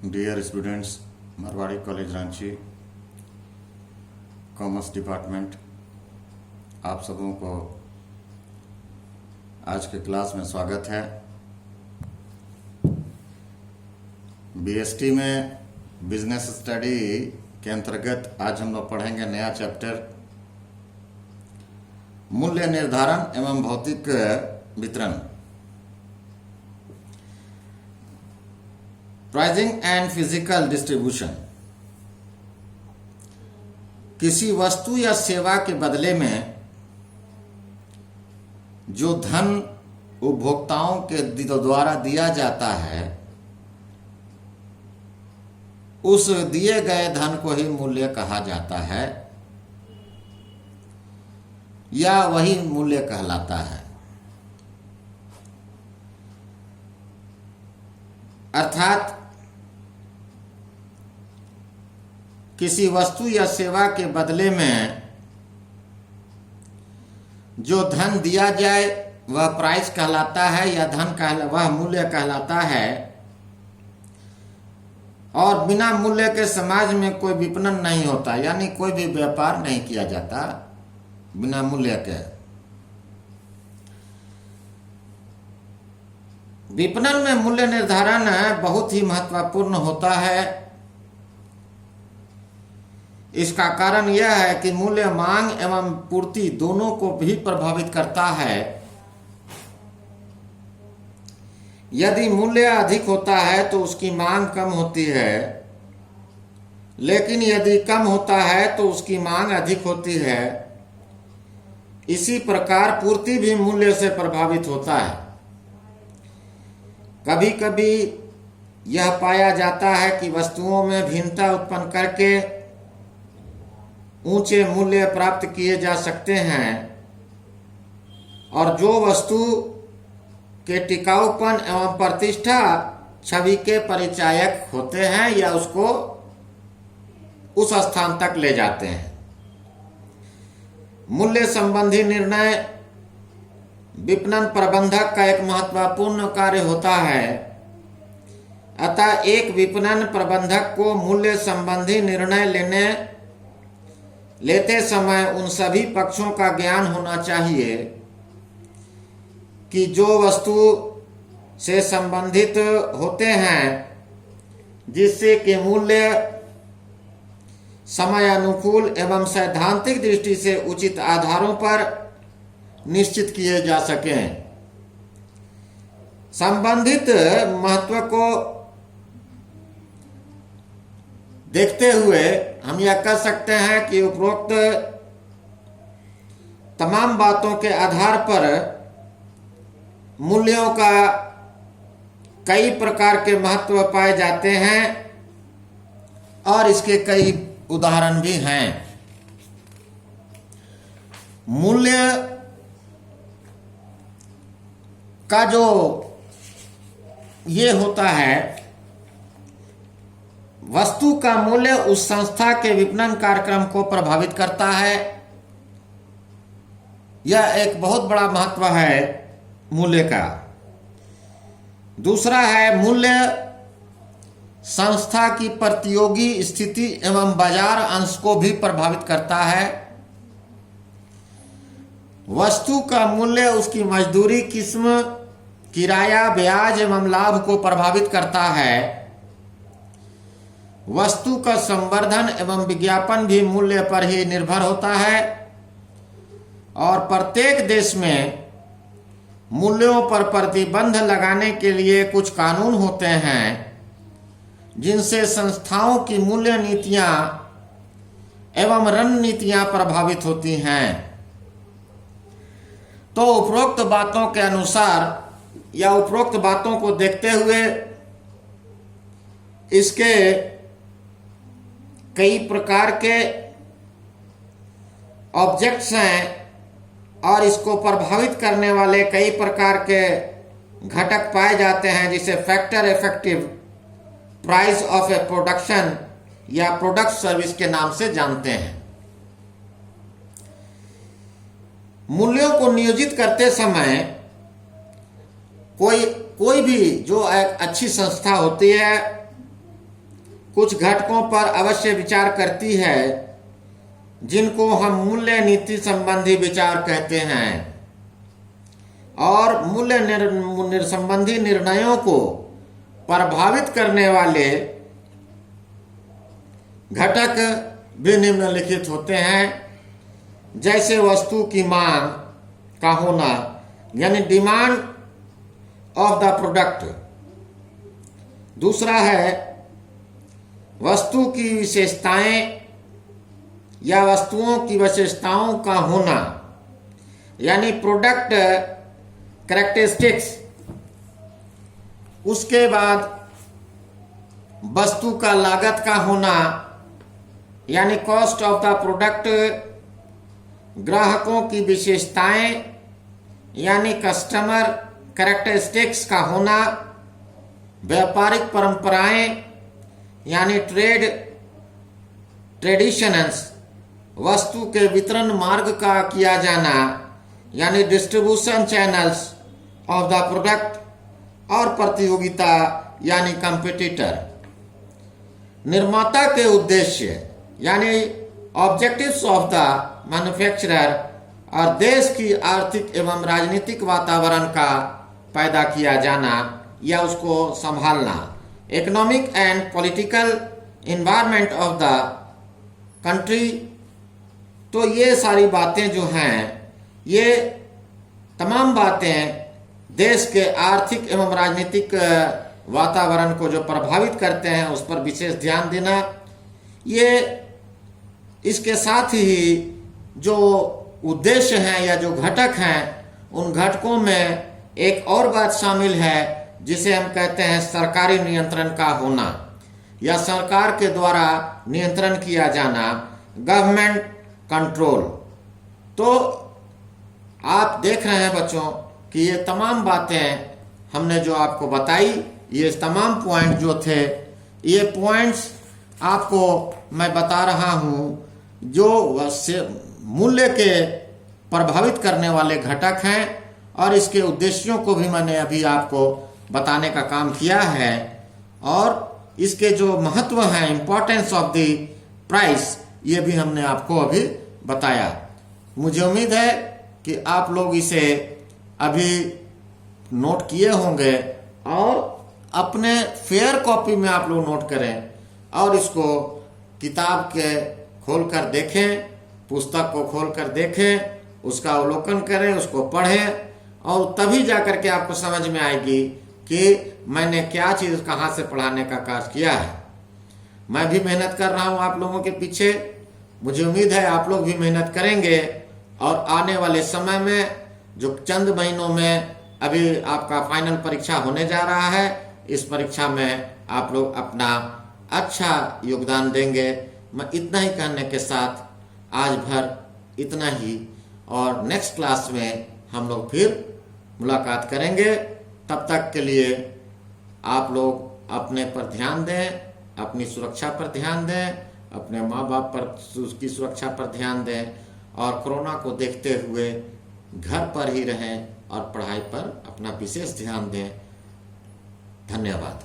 Dear students, Marwari college Ranchi commerce department, आप सबों को आज के क्लास में स्वागत है। बीएसटी में बिजनेस स्टडी के अंतर्गत आज हम लोग पढ़ेंगे नया चैप्टर मूल्य निर्धारण एवं भौतिक वितरण, प्राइसिंग एंड फिजिकल डिस्ट्रीब्यूशन। किसी वस्तु या सेवा के बदले में जो धन उपभोक्ताओं के द्वारा दिया जाता है, उस दिए गए धन को ही मूल्य कहा जाता है या वही मूल्य कहलाता है। अर्थात किसी वस्तु या सेवा के बदले में जो धन दिया जाए वह प्राइस कहलाता है या वह मूल्य कहलाता है। और बिना मूल्य के समाज में कोई विपणन नहीं होता, यानी कोई भी व्यापार नहीं किया जाता बिना मूल्य के। विपणन में मूल्य निर्धारण बहुत ही महत्वपूर्ण होता है। इसका कारण यह है कि मूल्य मांग एवं पूर्ति दोनों को भी प्रभावित करता है। यदि मूल्य अधिक होता है तो उसकी मांग कम होती है, लेकिन यदि कम होता है तो उसकी मांग अधिक होती है। इसी प्रकार पूर्ति भी मूल्य से प्रभावित होता है। कभी कभी यह पाया जाता है कि वस्तुओं में भिन्नता उत्पन्न करके ऊंचे मूल्य प्राप्त किए जा सकते हैं, और जो वस्तु के टिकाऊपन एवं प्रतिष्ठा छवि के परिचायक होते हैं या उसको उस स्थान तक ले जाते हैं। मूल्य संबंधी निर्णय विपणन प्रबंधक का एक महत्वपूर्ण कार्य होता है। अतः एक विपणन प्रबंधक को मूल्य संबंधी निर्णय लेते समय उन सभी पक्षों का ज्ञान होना चाहिए कि जो वस्तु से संबंधित होते हैं, जिससे कि मूल्य समय अनुकूल एवं सैद्धांतिक दृष्टि से उचित आधारों पर निश्चित किए जा सकें। संबंधित महत्व को देखते हुए हम यह कह सकते हैं कि उपरोक्त तमाम बातों के आधार पर मूल्यों का कई प्रकार के महत्व पाए जाते हैं और इसके कई उदाहरण भी हैं। मूल्य का जो ये होता है, वस्तु का मूल्य उस संस्था के विपणन कार्यक्रम को प्रभावित करता है। यह एक बहुत बड़ा महत्व है मूल्य का। दूसरा है, मूल्य संस्था की प्रतियोगी स्थिति एवं बाजार अंश को भी प्रभावित करता है। वस्तु का मूल्य उसकी मजदूरी, किस्म, किराया, ब्याज एवं लाभ को प्रभावित करता है। वस्तु का संवर्धन एवं विज्ञापन भी मूल्य पर ही निर्भर होता है। और प्रत्येक देश में मूल्यों पर प्रतिबंध लगाने के लिए कुछ कानून होते हैं, जिनसे संस्थाओं की मूल्य नीतियां एवं रणनीतियां प्रभावित होती हैं। तो उपरोक्त बातों के अनुसार या उपरोक्त बातों को देखते हुए इसके कई प्रकार के ऑब्जेक्ट्स हैं और इसको प्रभावित करने वाले कई प्रकार के घटक पाए जाते हैं, जिसे factor effective price of A production या प्रोडक्ट सर्विस के नाम से जानते हैं। मूल्यों को नियोजित करते समय कोई भी जो एक अच्छी संस्था होती है कुछ घटकों पर अवश्य विचार करती है जिनको हम मूल्य नीति संबंधी विचार कहते हैं, और मूल्य संबंधी निर्णयों को प्रभावित करने वाले घटक भी निम्नलिखित होते हैं, जैसे वस्तु की मांग का होना यानी डिमांड ऑफ द प्रोडक्ट। दूसरा है वस्तु की विशेषताएं या वस्तुओं की विशेषताओं का होना यानी प्रोडक्ट कैरेक्टरिस्टिक्स। उसके बाद वस्तु का लागत का होना यानी कॉस्ट ऑफ द प्रोडक्ट। ग्राहकों की विशेषताएं यानी कस्टमर कैरेक्टरिस्टिक्स का होना। व्यापारिक परंपराएं यानी ट्रेडिशंस। वस्तु के वितरण मार्ग का किया जाना यानी distribution channels of the product. और प्रतियोगिता यानी कंपटीटर। निर्माता के उद्देश्य यानी ऑब्जेक्टिव्स ऑफ द मैन्युफैक्चरर और देश की आर्थिक एवं राजनीतिक वातावरण का पैदा किया जाना या उसको संभालना। Economic and political environment of the country. तो ये सारी बातें जो हैं, ये तमाम बातें देश के आर्थिक एवं राजनीतिक वातावरण को जो प्रभावित करते हैं उस पर विशेष ध्यान देना। ये इसके साथ ही जो उद्देश्य हैं या जो घटक हैं, उन घटकों में एक और बात शामिल है जिसे हम कहते हैं सरकारी नियंत्रण का होना या सरकार के द्वारा नियंत्रण किया जाना, गवर्नमेंट कंट्रोल। तो आप देख रहे हैं बच्चों कि ये तमाम बातें हमने जो आपको बताई, ये तमाम पॉइंट जो थे, ये पॉइंट्स आपको मैं बता रहा हूँ जो मूल्य के प्रभावित करने वाले घटक हैं, और इसके उद्देश्यों को भी मैंने अभी आपको बताने का काम किया है, और इसके जो महत्व हैं, इम्पोर्टेंस ऑफ द प्राइस, ये भी हमने आपको अभी बताया। मुझे उम्मीद है कि आप लोग इसे अभी नोट किए होंगे और अपने फेयर कॉपी में आप लोग नोट करें और इसको किताब के खोल कर देखें, पुस्तक को खोल कर देखें, उसका अवलोकन करें, उसको पढ़ें, और तभी जाकर के आपको समझ में आएगी कि मैंने क्या चीज़ कहाँ से पढ़ाने का कार्य किया है। मैं भी मेहनत कर रहा हूँ आप लोगों के पीछे, मुझे उम्मीद है आप लोग भी मेहनत करेंगे, और आने वाले समय में जो चंद महीनों में अभी आपका फाइनल परीक्षा होने जा रहा है, इस परीक्षा में आप लोग अपना अच्छा योगदान देंगे। मैं इतना ही कहने के साथ आज भर इतना ही, और नेक्स्ट क्लास में हम लोग फिर मुलाकात करेंगे। तब तक के लिए आप लोग अपने पर ध्यान दें, अपनी सुरक्षा पर ध्यान दें, अपने माँ बाप पर उसकी सुरक्षा पर ध्यान दें, और कोरोना को देखते हुए घर पर ही रहें और पढ़ाई पर अपना विशेष ध्यान दें। धन्यवाद।